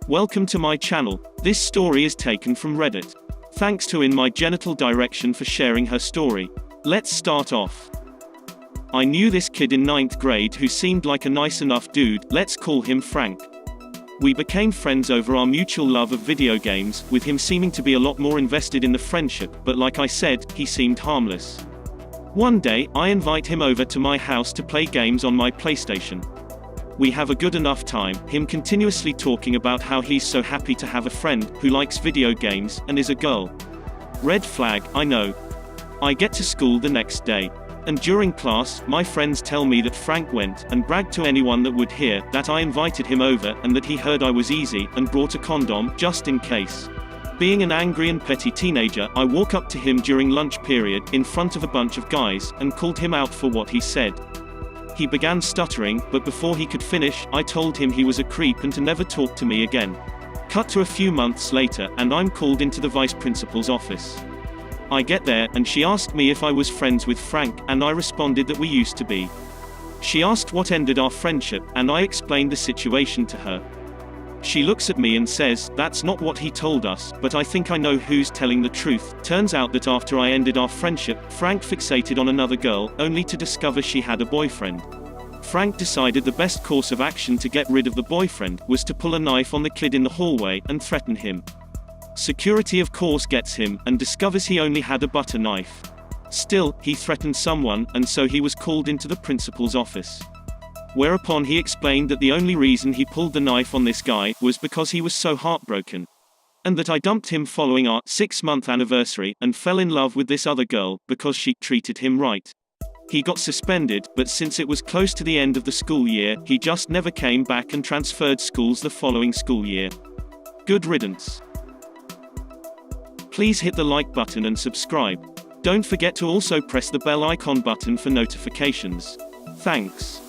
Welcome to my channel. This story is taken from Reddit. Thanks to In My Genital Direction for sharing her story. Let's start off. I knew this kid in 9th grade who seemed like a nice enough dude, let's call him Frank. We became friends over our mutual love of video games, with him seeming to be a lot more invested in the friendship, but like I said, he seemed harmless. One day, I invite him over to my house to play games on my PlayStation. We have a good enough time, him continuously talking about how he's so happy to have a friend who likes video games and is a girl. Red flag, I know. I get to school the next day. And during class, my friends tell me that Frank went and bragged to anyone that would hear that I invited him over and that he heard I was easy and brought a condom just in case. Being an angry and petty teenager, I walk up to him during lunch period in front of a bunch of guys and called him out for what he said. He began stuttering, but before he could finish, I told him he was a creep and to never talk to me again. Cut to a few months later, and I'm called into the vice principal's office. I get there, and she asked me if I was friends with Frank, and I responded that we used to be. She asked what ended our friendship, and I explained the situation to her. She looks at me and says, "That's not what he told us, but I think I know who's telling the truth." Turns out that after I ended our friendship, Frank fixated on another girl, only to discover she had a boyfriend. Frank decided the best course of action to get rid of the boyfriend was to pull a knife on the kid in the hallway and threaten him. Security of course gets him, and discovers he only had a butter knife. Still, he threatened someone, and so he was called into the principal's office. Whereupon he explained that the only reason he pulled the knife on this guy was because he was so heartbroken. And that I dumped him following our 6-month anniversary, and fell in love with this other girl, because she treated him right. He got suspended, but since it was close to the end of the school year, he just never came back and transferred schools the following school year. Good riddance. Please hit the like button and subscribe. Don't forget to also press the bell icon button for notifications. Thanks.